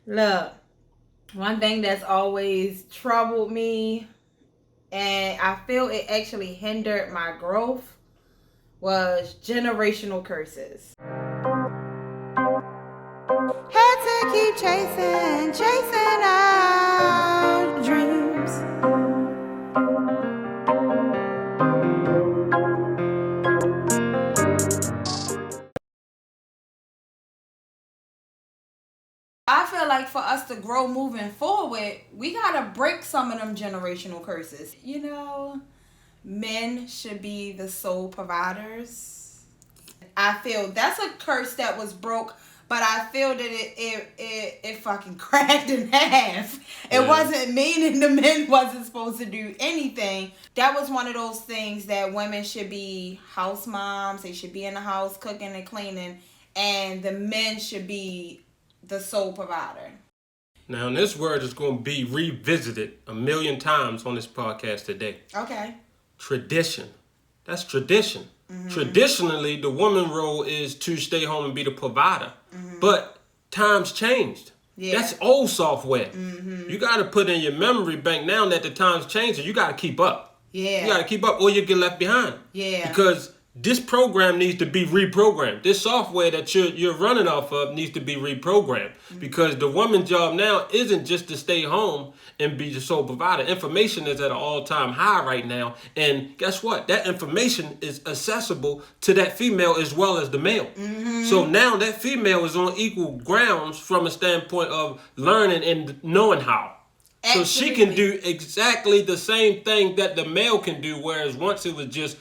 Look, one thing that's always troubled me, and I feel it actually hindered my growth, was generational curses. Had to keep chasing our dreams. I feel like for us to grow moving forward, we gotta break some of them generational curses. Men should be the sole providers. I feel that's a curse that was broke, but I feel that it fucking cracked in half. It wasn't meaning the men wasn't supposed to do anything. That was one of those things that women should be house moms. They should be in the house cooking and cleaning, and the men should be the sole provider. Now, this word is going to be revisited a million times on this podcast today. Okay. Tradition. That's tradition. Mm-hmm. Traditionally, the woman role is to stay home and be the provider. Mm-hmm. But times changed. Yeah. That's old software. Mm-hmm. You got to put in your memory bank now that the times changed, and you got to keep up. Yeah. You got to keep up or you get left behind. Yeah. Because this program needs to be reprogrammed. This software that you're running off of needs to be reprogrammed. Mm-hmm. Because the woman's job now isn't just to stay home and be the sole provider. Information is at an all-time high right now. And guess what? That information is accessible to that female as well as the male. Mm-hmm. So now that female is on equal grounds from a standpoint of learning and knowing how. Absolutely. So she can do exactly the same thing that the male can do, whereas once it was just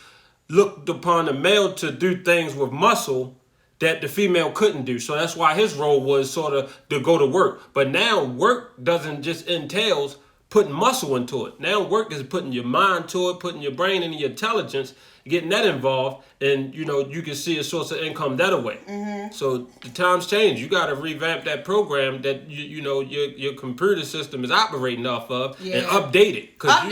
looked upon the male to do things with muscle that the female couldn't do. So that's why his role was sort of to go to work. But now work doesn't just entails putting muscle into it. Now work is putting your mind to it, putting your brain and your intelligence, getting that involved, and you can see a source of income that way. Mm-hmm. So the times change. You got to revamp that program that your computer system is operating off of, and update it, because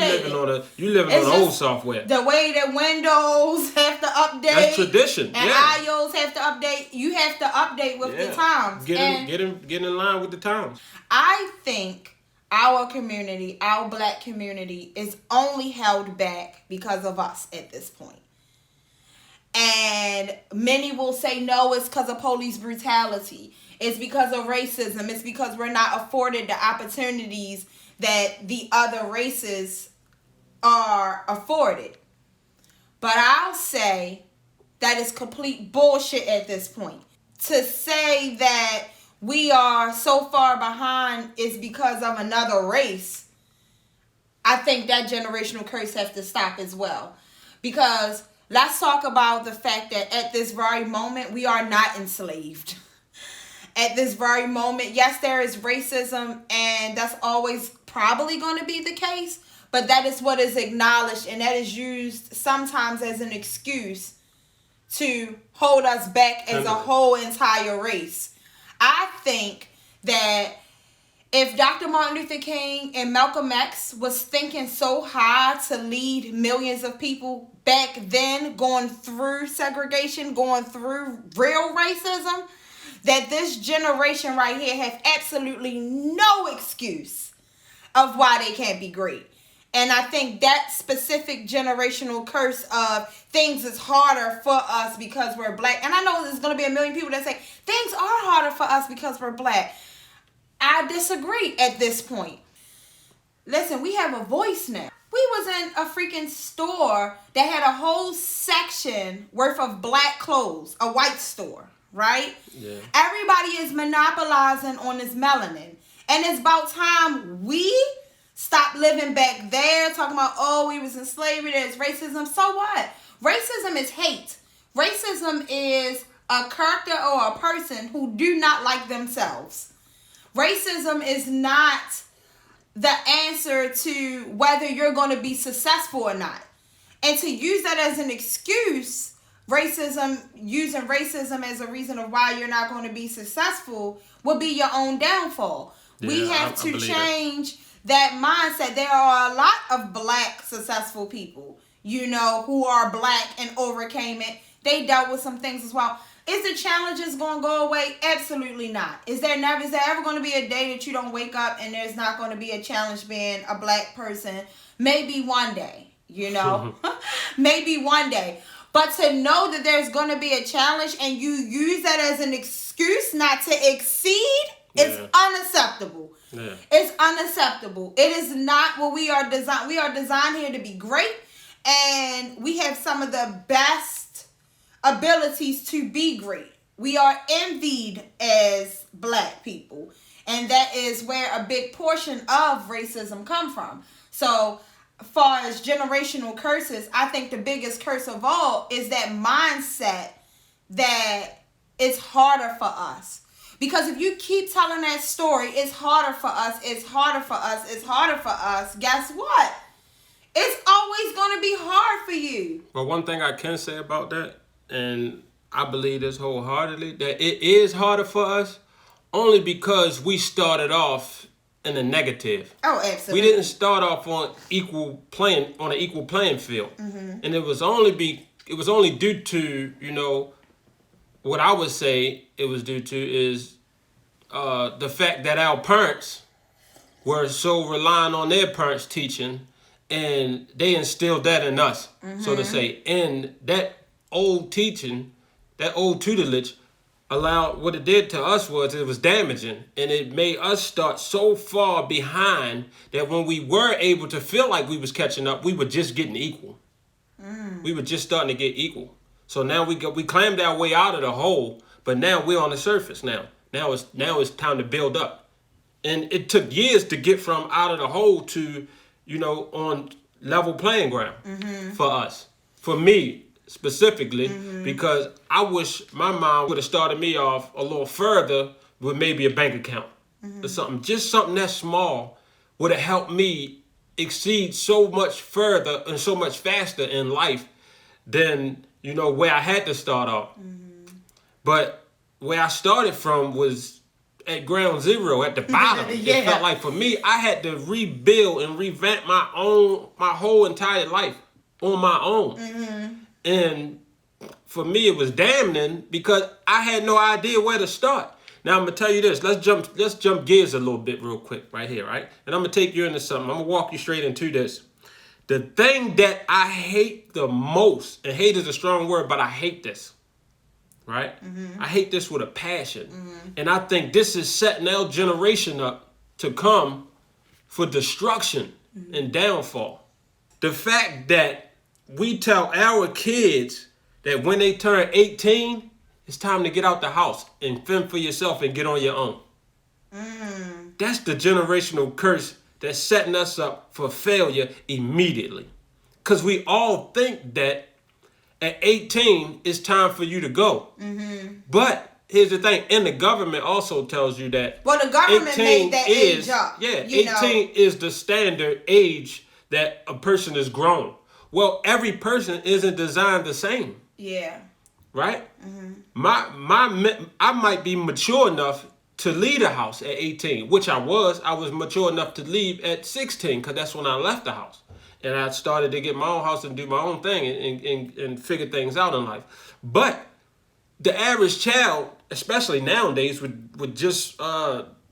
you living on old software. The way that Windows have to update, that's tradition, and iOS have to update. You have to update with the times. Get in line with the times. I think our community, our black community, is only held back because of us at this point. And many will say, no, it's because of police brutality. It's because of racism. It's because we're not afforded the opportunities that the other races are afforded. But I'll say that is complete bullshit at this point. To say that we are so far behind is because of another race, I think that generational curse has to stop as well. Because let's talk about the fact that at this very moment, we are not enslaved. At this very moment, yes, there is racism, and that's always probably going to be the case, but that is what is acknowledged, and that is used sometimes as an excuse to hold us back as a whole entire race. I think that if Dr. Martin Luther King and Malcolm X was thinking so high to lead millions of people back then, going through segregation, going through real racism, that this generation right here has absolutely no excuse of why they can't be great. And I think that specific generational curse of things is harder for us because we're black. And I know there's going to be a million people that say things are harder for us because we're black. I disagree at this point. Listen, we have a voice now. We was in a freaking store that had a whole section worth of black clothes, a white store, right? Yeah. Everybody is monopolizing on this melanin. And it's about time we stop living back there talking about, oh, we was in slavery, there's racism. So what? Racism is hate. Racism is a character or a person who do not like themselves. Racism is not the answer to whether you're going to be successful or not. And to use that as an excuse, using racism as a reason of why you're not going to be successful will be your own downfall. Yeah, we have to change that mindset. There are a lot of black successful people, who are black and overcame it. They dealt with some things as well. Is the challenges going to go away? Absolutely not. Is there ever going to be a day that you don't wake up and there's not going to be a challenge being a black person? Maybe one day, maybe one day. But to know that there's going to be a challenge and you use that as an excuse not to exceed is unacceptable. Yeah. It's unacceptable. It is not what we are designed. We are designed here to be great, and we have some of the best abilities to be great. We are envied as black people, and that is where a big portion of racism come from. So, far as generational curses, I think the biggest curse of all is that mindset that it's harder for us. Because if you keep telling that story, it's harder for us, it's harder for us, it's harder for us, guess what? It's always going to be hard for you. But one thing I can say about that, and I believe this wholeheartedly, that it is harder for us only because we started off in a negative. Oh, absolutely. We didn't start off on an equal playing field. Mm-hmm. And it was only due to, what I would say it was due to is the fact that our parents were so relying on their parents' teaching, and they instilled that in us, so to say. And that old teaching, that old tutelage, allowed, what it did to us was it was damaging, and it made us start so far behind that when we were able to feel like we was catching up, we were just getting equal. We were just starting to get equal. So now we climbed our way out of the hole, but now we're on the surface now. Now it's time to build up. And it took years to get from out of the hole to, on level playing ground for us. For me specifically, because I wish my mom would have started me off a little further with maybe a bank account or something. Just something that small would have helped me exceed so much further and so much faster in life than where I had to start off. But where I started from was at ground zero, at the bottom. It felt like for me, I had to rebuild and revamp my whole entire life on my own. And for me, it was damning because I had no idea where to start. Now I'm gonna tell you this. Let's jump gears a little bit real quick right here, right? And I'm gonna take you into something. I'm gonna walk you straight into this. The thing that I hate the most, and hate is a strong word, but I hate this, right? I hate this with a passion. And I think this is setting our generation up to come for destruction and downfall. The fact that we tell our kids that when they turn 18, it's time to get out the house and fend for yourself and get on your own. That's the generational curse that's setting us up for failure immediately. Because we all think that at 18, it's time for you to go. But here's the thing, and the government also tells you that. Well, the government made that age up. Yeah, 18 is the standard age that a person is grown. Well, every person isn't designed the same. Yeah. Right? I might be mature enough to leave the house at 18, which I was. I was mature enough to leave at 16 because that's when I left the house. And I started to get my own house and do my own thing and figure things out in life. But the average child, especially nowadays with just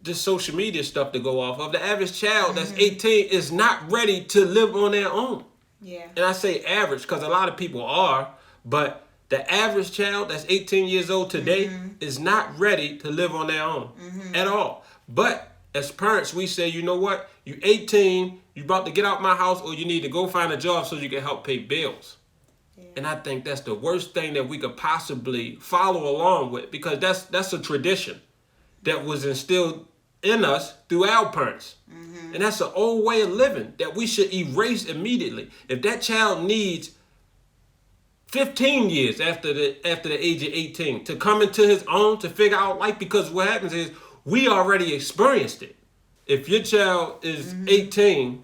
social media stuff to go off of, the average child that's 18 is not ready to live on their own. Yeah. And I say average because a lot of people are, but the average child that's 18 years old today is not ready to live on their own at all. But as parents, we say, you know what? You're 18, you're about to get out my house, or you need to go find a job so you can help pay bills. Yeah. And I think that's the worst thing that we could possibly follow along with, because that's a tradition that was instilled in us through our parents. And that's an old way of living that we should erase immediately. If that child needs 15 years after the age of 18 to come into his own, to figure out life, because what happens is we already experienced it. If your child is 18,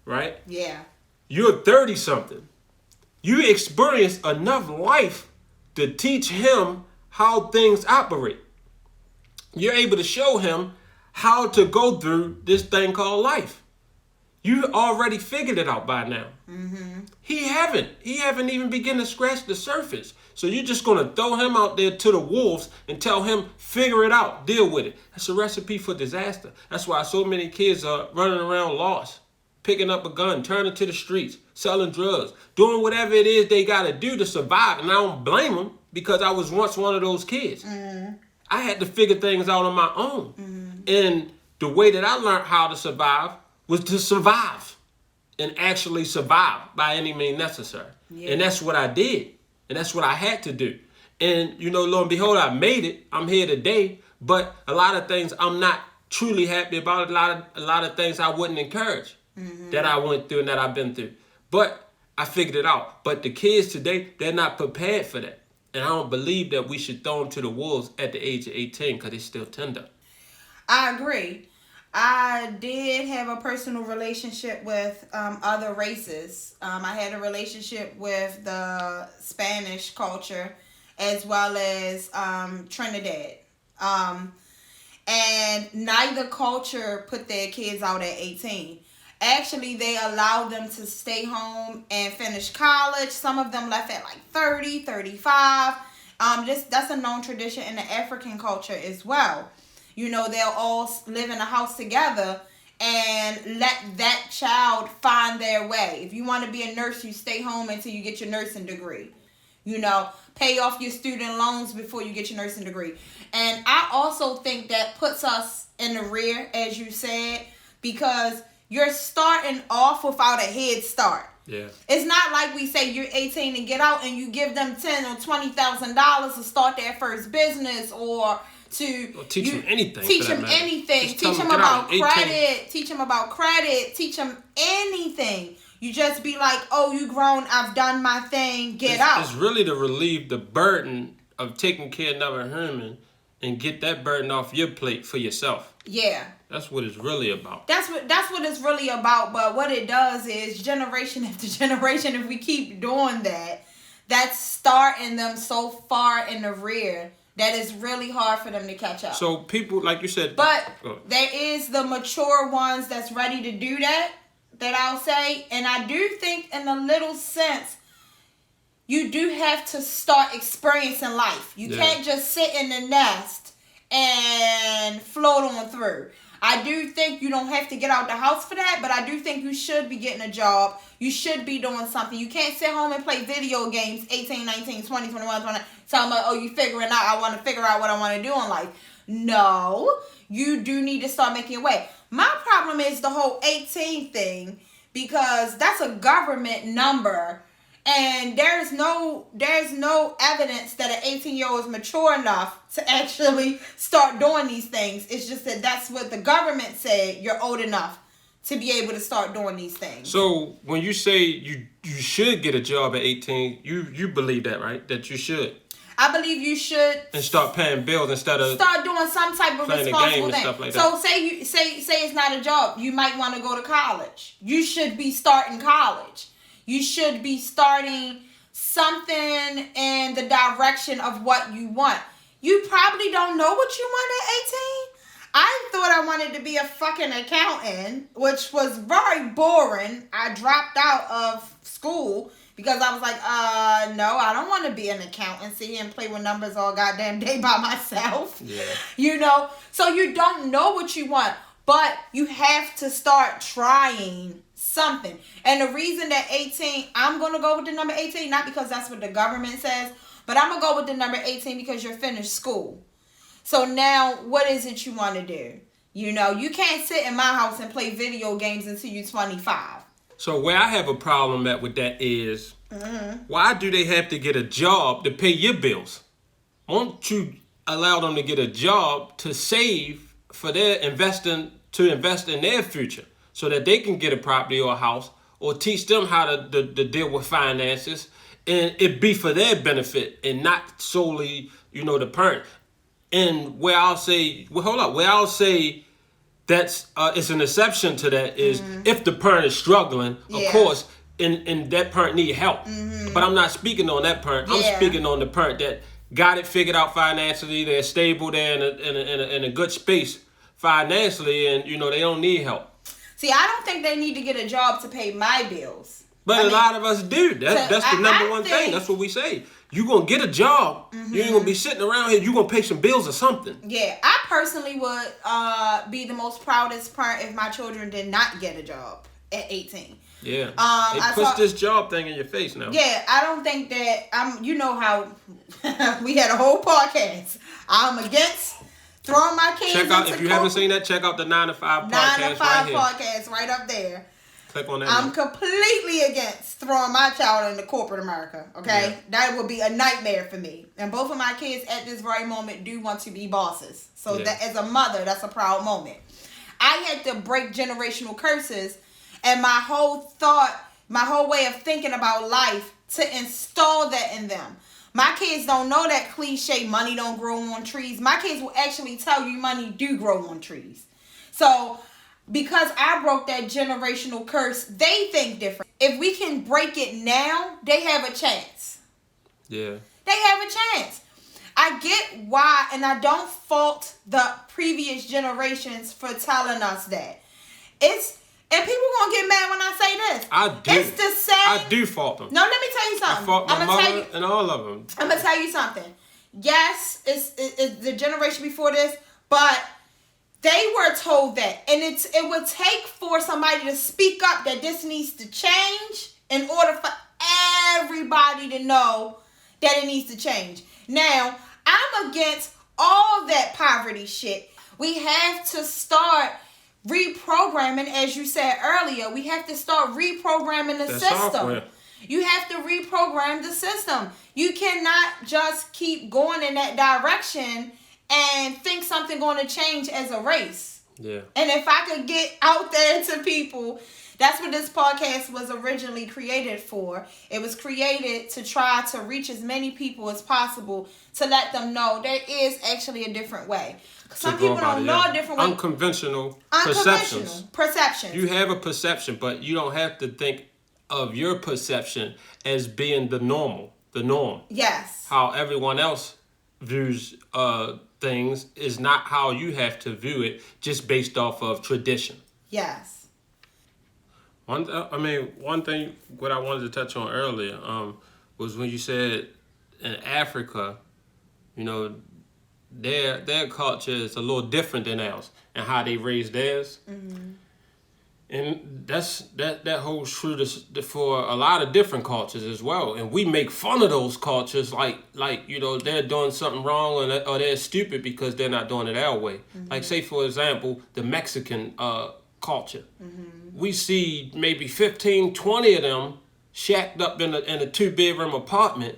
right? Yeah. You're 30 something. You experienced enough life to teach him how things operate. You're able to show him how to go through this thing called life. You already figured it out by now. He haven't even begun to scratch the surface. So you're just going to throw him out there to the wolves and tell him, figure it out, deal with it. That's a recipe for disaster. That's why so many kids are running around lost, picking up a gun, turning to the streets, selling drugs, doing whatever it is they got to do to survive. And I don't blame them because I was once one of those kids. Mm-hmm. I had to figure things out on my own. Mm-hmm. And the way that I learned how to survive was to survive and actually survive by any means necessary. Yeah. And that's what I did. And that's what I had to do. And, lo and behold, I made it. I'm here today. But a lot of things I'm not truly happy about. A lot of things I wouldn't encourage that I went through and that I've been through. But I figured it out. But the kids today, they're not prepared for that. And I don't believe that we should throw them to the wolves at the age of 18 because they're still tender. I agree. I did have a personal relationship with other races. I had a relationship with the Spanish culture as well as Trinidad. And neither culture put their kids out at 18. Actually, they allowed them to stay home and finish college. Some of them left at like 30, 35. That's a known tradition in the African culture as well. They'll all live in a house together and let that child find their way. If you want to be a nurse, you stay home until you get your nursing degree. Pay off your student loans before you get your nursing degree. And I also think that puts us in the rear, as you said, because you're starting off without a head start. Yeah. It's not like we say you're 18 and get out and you give them $10,000 or $20,000 to start their first business or teach them anything. Teach them anything. Teach them about credit. Teach them about credit. Teach them anything. You just be like, oh, you grown. I've done my thing. Get out. It's really to relieve the burden of taking care of another human and get that burden off your plate for yourself. Yeah. That's what it's really about. That's what it's really about. But what it does is generation after generation, if we keep doing that, that's starting them so far in the rear that it's really hard for them to catch up. So people, like you said... But there is the mature ones that's ready to do that I'll say. And I do think in a little sense, you do have to start experiencing life. You can't just sit in the nest and float on through. I do think you don't have to get out the house for that, but I do think you should be getting a job. You should be doing something. You can't sit home and play video games 18, 19, 20, 21, 20, talking about, oh, you figuring out, I want to figure out what I want to do in life. No, you do need to start making your way. My problem is the whole 18 thing, because that's a government number, and there's no evidence that an 18-year-old is mature enough to actually start doing these things. It's just that that's what the government said, you're old enough to be able to start doing these things. So when you say you should get a job at 18, you believe that, right? That you should. I believe you should. And start paying bills instead of start doing some type of responsible thing. Stuff like so say it's not a job. You might want to go to college. You should be starting college. You should be starting something in the direction of what you want. You probably don't know what you want at 18. I thought I wanted to be a fucking accountant, which was very boring. I dropped out of school because I was like, no, I don't want to be an accountant, sit here and play with numbers all goddamn day by myself. Yeah. So you don't know what you want, but you have to start trying something. And the reason that 18, I'm going to go with the number 18, not because that's what the government says, but I'm going to go with the number 18 because you're finished school. So now, what is it you want to do? You can't sit in my house and play video games until you're 25. So where I have a problem with that is, why do they have to get a job to pay your bills? Won't you allow them to get a job to save for their invest in their future so that they can get a property or a house, or teach them how to deal with finances, and it be for their benefit and not solely, the parent. And where I'll say that's it's an exception to that is if the parent is struggling, of course, and that parent need help. But I'm not speaking on that parent. I'm speaking on the parent that got it figured out financially. They're stable. They're in a good space financially, and they don't need help. See, I don't think they need to get a job to pay my bills. But a lot of us do. That's the number one thing. That's what we say. you gonna get a job. You ain't gonna be sitting around here. You gonna pay some bills or something. Yeah, I personally would be the most proudest parent if my children did not get a job at 18. Yeah. They push this job thing in your face now. Yeah, I don't think that you know how we had a whole podcast. I'm against throwing my kids check out if you haven't seen that, check out the 9 to 5 podcast. 9 to 5 podcast right up there. Click on that. I'm completely against throwing my child into corporate America. Okay, that would be a nightmare for me. And both of my kids at this very moment do want to be bosses. So that as a mother, that's a proud moment. I had to break generational curses, and my whole way of thinking about life to install that in them. My kids don't know that cliche money don't grow on trees. My kids will actually tell you money do grow on trees. So because I broke that generational curse, they think different. If we can break it now, they have a chance. Yeah. They have a chance. I get why, and I don't fault the previous generations for telling us that. And people gonna get mad when I say this. I do. It's the same. I do fault them. No, let me tell you something. I fault my mother and all of them. I'm gonna tell you something. Yes, it's the generation before this, but they were told that, and it would take for somebody to speak up that this needs to change in order for everybody to know that it needs to change. Now, I'm against all that poverty shit. We have to start reprogramming, as you said earlier. We have to start reprogramming the system. Software. You have to reprogram the system. You cannot just keep going in that direction and think something going to change as a race. Yeah. And if I could get out there to people, that's what this podcast was originally created for. It was created to try to reach as many people as possible to let them know there is actually a different way. Some people don't know a different way. Unconventional perceptions. You have a perception, but you don't have to think of your perception as being the norm. Yes. How everyone else views things is not how you have to view it, just based off of tradition. Yes. One thing what I wanted to touch on earlier was when you said in Africa, you know, their culture is a little different than ours and how they raise theirs. Mm-hmm. And that holds true for a lot of different cultures as well. And we make fun of those cultures like you know, they're doing something wrong or they're stupid because they're not doing it our way. Mm-hmm. Like, say, for example, the Mexican culture. Mm-hmm. We see maybe 15, 20 of them shacked up in a 2-bedroom apartment,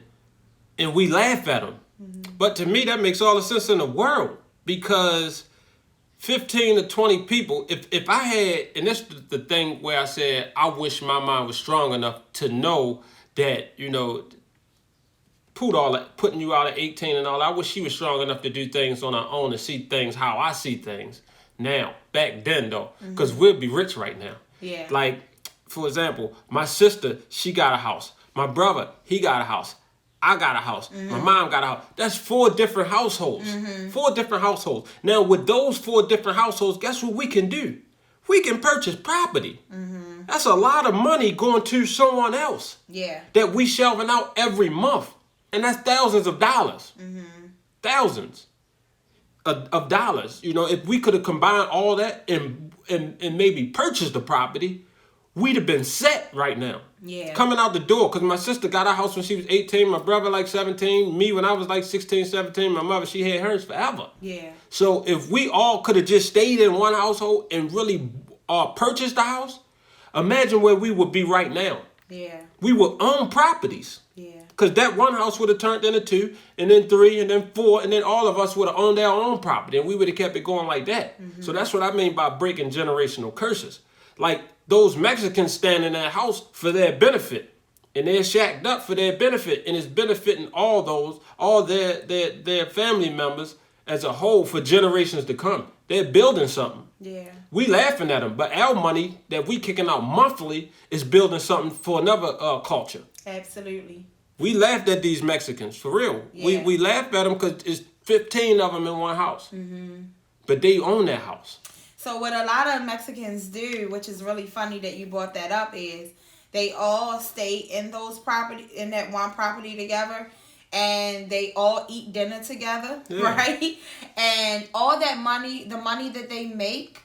and we laugh at them. Mm-hmm. But to me, that makes all the sense in the world, because 15 to 20 people, if I had, and this is the thing where I said, I wish my mind was strong enough to know that, you know, putting you out at 18 and all, I wish she was strong enough to do things on her own and see things how I see things now. Back then, though, because we'll be rich right now. Yeah. Like, for example, my sister, she got a house. My brother, he got a house. I got a house. Mm-hmm. My mom got a house. That's 4 different households. Mm-hmm. 4 different households. Now, with those 4 different households, guess what we can do? We can purchase property. Mm-hmm. That's a lot of money going to someone else. Yeah. That we shelving out every month. And that's thousands of dollars. Mm-hmm. Thousands of dollars. You know, if we could have combined all that and maybe purchased the property, we'd have been set right now. Yeah. Coming out the door, because my sister got her house when she was 18, my brother like 17, me when I was like 16, 17, my mother, she had hers forever. Yeah. So if we all could have just stayed in one household and really purchased the house, imagine where we would be right now. Yeah. We would own properties. Yeah. Because that one house would have turned into 2, and then 3, and then 4, and then all of us would have owned our own property, and we would have kept it going like that. Mm-hmm. So that's what I mean by breaking generational curses. Like, those Mexicans stand in that house for their benefit, and they're shacked up for their benefit, and it's benefiting all their family members as a whole for generations to come. They're building something. Yeah. We laughing at them, but our money that we kicking out monthly is building something for another culture. Absolutely. We laughed at these Mexicans, for real. Yeah. We laughed at them because it's 15 of them in one house. Mm-hmm. But they own that house. So what a lot of Mexicans do, which is really funny that you brought that up, is they all stay in that one property together, and they all eat dinner together, right? And all that money, the money that they make,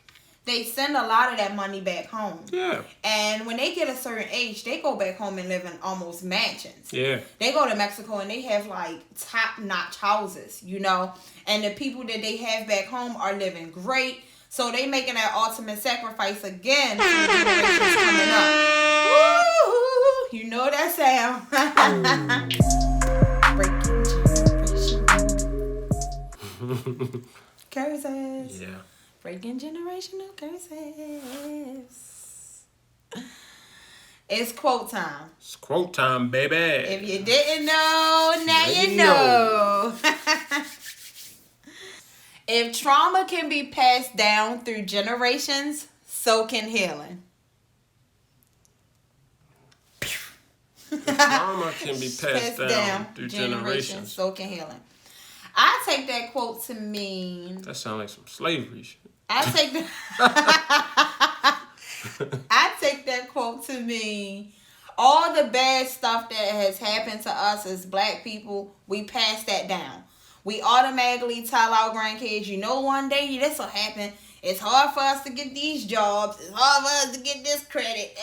they send a lot of that money back home. Yeah. And when they get a certain age, they go back home and live in almost mansions. Yeah. They go to Mexico and they have like top-notch houses, you know. And the people that they have back home are living great. So they making that ultimate sacrifice again for the generations coming up. Woo! You know that sound. Curses. Yeah. Breaking generational curses. It's quote time. It's quote time, baby. If you didn't know, now you know. If trauma can be passed down through generations, so can healing. Trauma can be passed down through generations. So can healing. I take that quote to mean... That sounds like some slavery shit. I take that quote to mean all the bad stuff that has happened to us as black people, we pass that down. We automatically tell our grandkids, you know, one day this will happen. It's hard for us to get these jobs. It's hard for us to get this credit.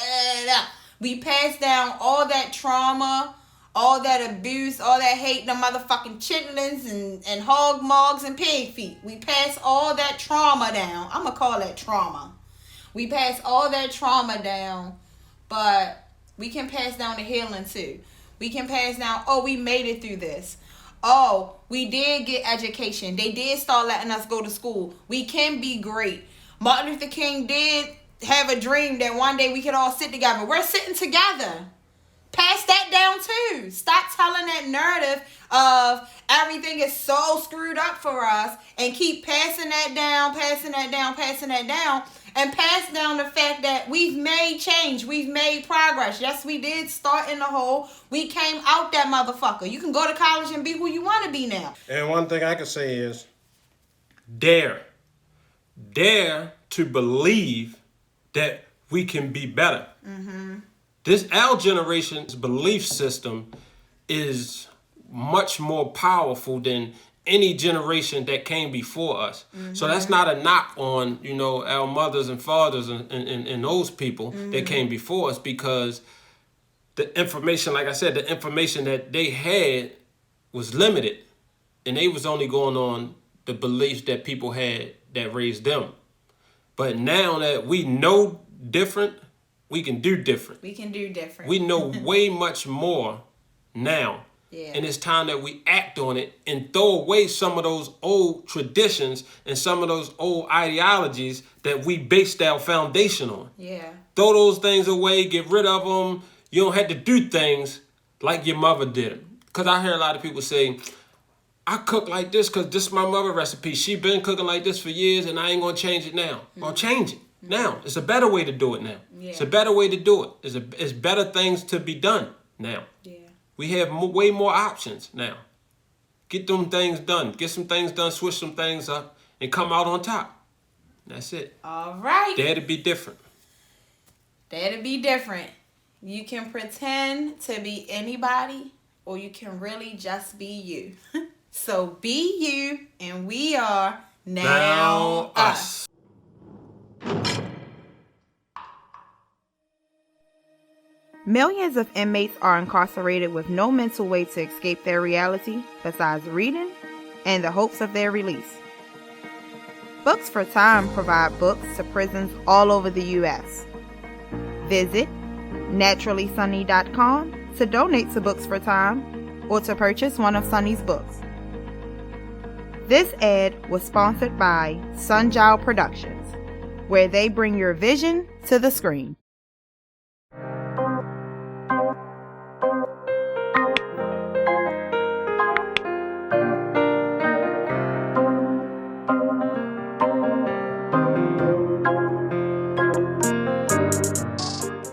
We pass down all that trauma, all that abuse, all that hate, the motherfucking chitlins and hog mogs and pig feet. We pass all that trauma down. I'm going to call that trauma. We pass all that trauma down, but we can pass down the healing too. We can pass down, oh, we made it through this. Oh, we did get education. They did start letting us go to school. We can be great. Martin Luther King did have a dream that one day we could all sit together. We're sitting together. Pass that down too. Stop telling that narrative of everything is so screwed up for us and keep passing that down, and pass down the fact that we've made change. We've made progress. Yes, we did start in the hole. We came out that motherfucker. You can go to college and be who you want to be now. And one thing I can say is dare to believe that we can be better. Mm-hmm. Our generation's belief system is much more powerful than any generation that came before us. Mm-hmm. So that's not a knock on, you know, our mothers and fathers and those people that came before us, because the information, like I said, the information that they had was limited, and they was only going on the beliefs that people had that raised them. But now that we know different, we can do different. We know way much more now. Yeah. And it's time that we act on it and throw away some of those old traditions and some of those old ideologies that we based our foundation on. Yeah. Throw those things away, get rid of them. You don't have to do things like your mother did. Because I hear a lot of people say, I cook like this because this is my mother's recipe. She been cooking like this for years and I ain't going to change it now. Mm-hmm. Or change it. Now, it's a better way to do it now. Yeah. It's a better way to do it. It's better things to be done now. Yeah. We have way more options now. Get them things done. Get some things done, switch some things up, and come out on top. That's it. All right. Dare to be different. Dare to be different. You can pretend to be anybody, or you can really just be you. So be you, and we are now us. Millions of inmates are incarcerated with no mental way to escape their reality besides reading and the hopes of their release. Books for Time provide books to prisons all over the U.S. Visit naturallysunny.com to donate to Books for Time or to purchase one of Sunny's books. This ad was sponsored by Sunjal Productions, where they bring your vision to the screen.